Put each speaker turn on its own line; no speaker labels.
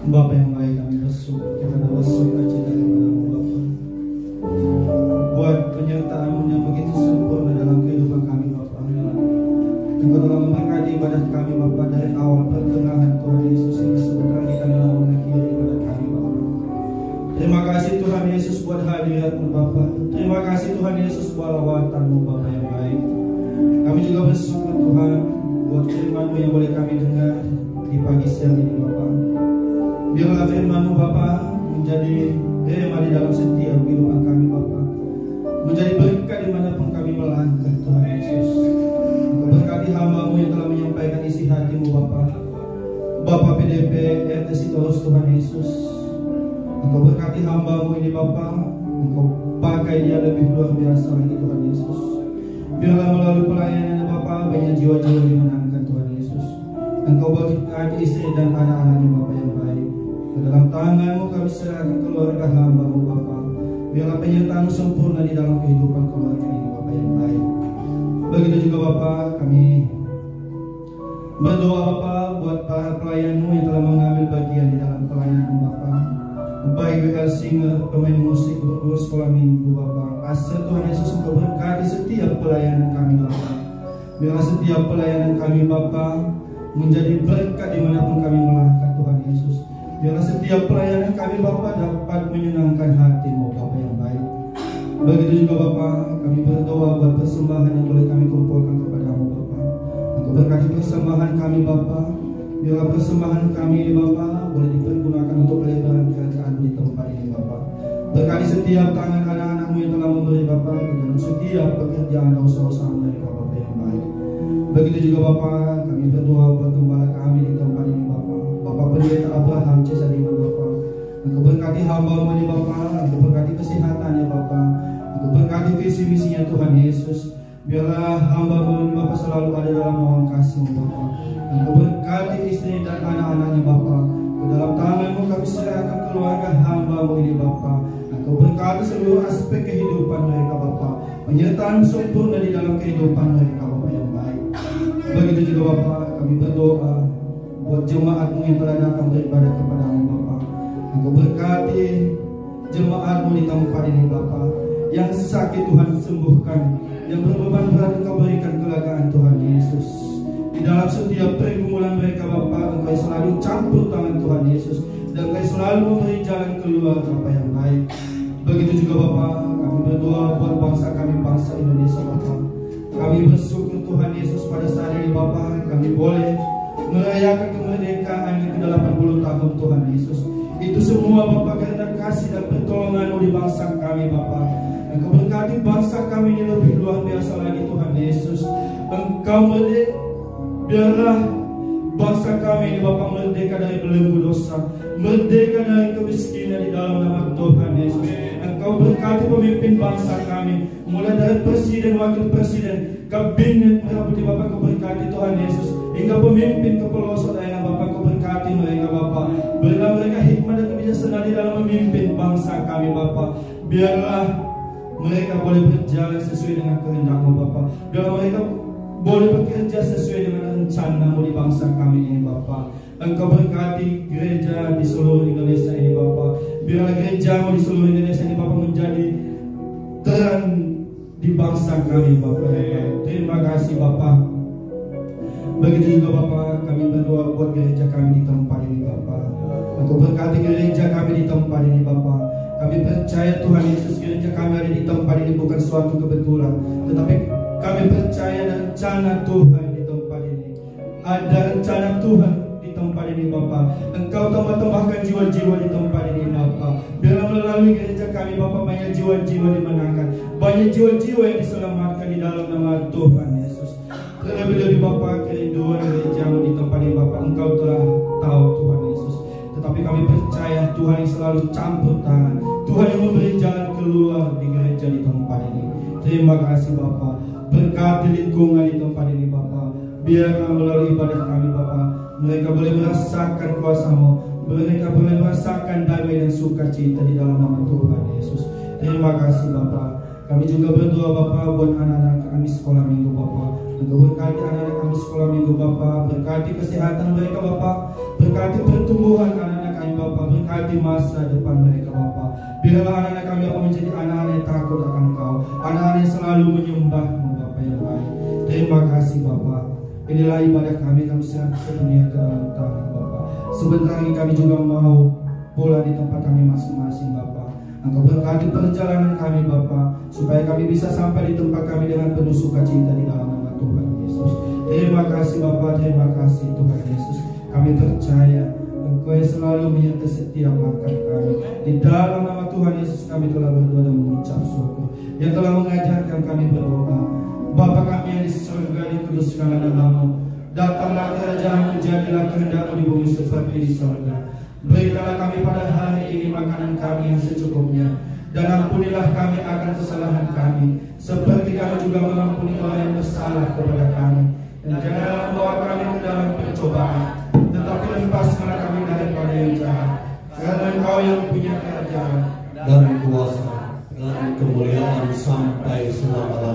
Bapa yang baik, kami bersyukur, kita bersuka cita kepada-Mu Bapa, buat penyertaan-Mu yang begitu sempurna dalam kehidupan kami Bapa. Engkau telah memberkati ibadah kami Bapa dari awal pertengahan Tuhan Yesus hingga sebentar kami telah mengakhiri ibadah kami Bapa. Terima kasih Tuhan Yesus buat hadirat-Mu Bapa. Terima kasih Tuhan Yesus buat lawatan-Mu Bapa yang baik. Kami juga bersyukur Tuhan buat firman-Mu yang boleh kami dengar di pagi siang ini Bapa. Biarlah firman-Mu Bapa menjadi rema di dalam setiap kehidupan kami Bapa, menjadi berkat dimanapun kami melangkah Tuhan Yesus. Engkau berkati hamba-Mu yang telah menyampaikan isi hati-Mu Bapa, Bapak PDP RT Sitorus Tuhan Yesus. Engkau berkati hamba-Mu ini Bapa, Engkau pakai dia lebih luar biasa lagi Tuhan Yesus. Biarlah melalui pelayanannya Bapa banyak jiwa-jiwa dimenangkan Tuhan Yesus. Engkau berkati istri dan anak-anaknya Bapa yang baik. Ke dalam tangan-Mu kami serahkan keluarga hamba-Mu Bapa. Biarlah penyertaan-Mu sempurna di dalam kehidupan keluarga ini Bapa yang baik. Begitu juga Bapa, kami berdoa Bapa buat para pelayan-Mu yang telah mengambil bagian di dalam pelayanan Bapa, baik WL singer, pemain musik, guru sekolah minggu Bapa. Asal Tuhan Yesus Engkau berkati setiap pelayanan kami Bapa. Biarlah setiap pelayanan kami Bapa menjadi berkat dimanapun kami melangkah Tuhan Yesus. Biarlah setiap pelayanan kami Bapa dapat menyenangkan hati-Mu Bapa yang baik. Begitu juga Bapa, kami berdoa buat persembahan yang boleh kami kumpulkan kepada-Mu Bapa. Engkau berkati persembahan kami Bapa. Biarlah persembahan kami ini Bapa boleh dipergunakan untuk pelebaran kerajaan-Mu di tempat ini Bapa. Berkati setiap tangan anak-anak-Mu yang telah memberi Bapa di dalam setiap pekerjaan dan usaha-usaha mereka Bapa yang baik. Begitu juga Bapa, kami berdoa buat gembala kami di tempat ini Bapa, Bapak Pendeta Abraham C. Sadiman Bapa. Engkau berkati hamba-Mu ini Bapa, Engkau berkati kesehatannya Bapa, Engkau berkati visi misinya Tuhan Yesus. Biarlah hamba-Mu ini Bapa selalu ada dalam naungan kasih-Mu Bapa. Engkau berkati istri dan anak-anaknya Bapa. Ke dalam tangan-Mu kami serahkan keluarga hamba-Mu ini Bapa. Engkau berkati seluruh aspek kehidupan mereka Bapa. Penyertaan sempurna di dalam kehidupan mereka Bapa yang baik. Begitu juga Bapa, kami berdoa buat jemaat-Mu yang telah datang beribadah kepada-Mu Bapa. Engkau berkati jemaat-Mu di tempat ini Bapa. Yang sakit Tuhan sembuhkan, yang berbeban berat Engkau berikan kelegaan Tuhan Yesus. Di dalam setiap pergumulan mereka Bapa, Engkau selalu campur tangan Tuhan Yesus, dan Engkau selalu memberi jalan keluar Bapa yang baik. Begitu juga Bapa, kami berdoa buat bangsa kami, bangsa Indonesia Bapa. Kami bersyukur Tuhan Yesus pada saat ini Bapa, kami boleh merayakan kemerdekaan yang ke-80 tahun Tuhan Yesus. Itu semua Bapa karena kasih dan pertolongan-Mu di bangsa kami Bapa. Engkau berkati bangsa kami ini lebih luar biasa lagi Tuhan Yesus. Engkau biarlah bangsa kami ini Bapa merdeka dari belenggu dosa, merdeka dari kemiskinan di dalam nama Tuhan Yesus. Engkau berkati pemimpin bangsa kami, mulai dari presiden, wakil presiden, kabinet merah putih Bapa. Engkau berkati Tuhan Yesus, hingga pemimpin ke pelosok daerah Bapa. Engkau berkati mereka Bapa. Berilah mereka hikmah dan kebijaksanaan di dalam memimpin bangsa kami Bapa. Biarlah mereka boleh berjalan sesuai dengan kehendak-Mu Bapa. Biarlah mereka boleh bekerja sesuai dengan rencana-Mu di bangsa kami ini Bapa. Engkau berkati gereja di seluruh Indonesia ini Bapa. Biarlah gereja-Mu di seluruh Indonesia ini Bapa menjadi terang di bangsa kami Bapa. Terima kasih Bapa. Begitu juga Bapa, kami berdoa buat gereja kami di tempat ini Bapa. Engkau berkati gereja kami di tempat ini Bapa. Kami percaya Tuhan Yesus, gereja kami ada di tempat ini bukan suatu kebetulan, tetapi kami percaya rencana Tuhan di tempat ini. Ada rencana Tuhan di tempat ini Bapa. Engkau tambahkan jiwa-jiwa di tempat ini Bapa. Biarlah melalui gereja kami Bapa banyak jiwa-jiwa dimenangkan, banyak jiwa-jiwa yang diselamatkan di dalam nama Tuhan Yesus. Terlebih-lebih Bapa, kerinduan gereja-Mu di tempat ini Bapa Engkau telah tahu Tuhan Yesus. Tetapi kami percaya Tuhan yang selalu campur tangan, Tuhan yang memberi jalan keluar di gereja di tempat ini. Terima kasih Bapa. Berkati lingkungan di tempat ini Bapa. Biarlah melalui ibadah kami Bapa, mereka boleh merasakan kuasa-Mu, mereka boleh merasakan damai dan sukacita di dalam nama Tuhan Yesus. Terima kasih Bapa. Kami juga berdoa Bapa buat anak-anak kami sekolah minggu Bapa. Engkau berkati anak-anak kami sekolah minggu Bapa, berkati kesehatan mereka Bapa, berkati pertumbuhan anak-anak kami Bapa. memberkati masa depan mereka Bapa. Biarlah anak-anak kami Bapa menjadi anak-anak yang takut akan Engkau, anak-anak yang selalu menyembah-Mu Bapa yang baik. Terima kasih Bapa. Inilah ibadah kami serahkan sepenuhnya ke dalam tangan Bapa. Sebentar lagi kami juga mau pulang di tempat kami masing-masing Bapa. Engkau berkati perjalanan kami Bapa, supaya kami bisa sampai di tempat kami dengan penuh sukacita di dalam nama Tuhan Yesus. Terima kasih Bapa, terima kasih Tuhan Yesus. Kami percaya Engkau yang selalu menyertai setiap langkah kami. Di dalam nama Tuhan Yesus kami telah berdoa dan mengucap syukur, yang telah mengajarkan kami berdoa. Bapa kami yang di surga, dikuduskanlah nama-Mu. Datanglah kerajaan-Mu, jadilah kehendak-Mu di bumi seperti di surga. Berikanlah kami pada hari ini makanan kami yang secukupnya, dan ampunilah kami akan kesalahan kami, seperti kami juga mengampuni orang yang bersalah kepada kami. Dan janganlah membawa kami ke dalam pencobaan, tetapi lepaskanlah kami daripada yang jahat. Karena Engkau yang punya kerajaan
dan kuasa dan kemuliaan sampai selama-lamanya.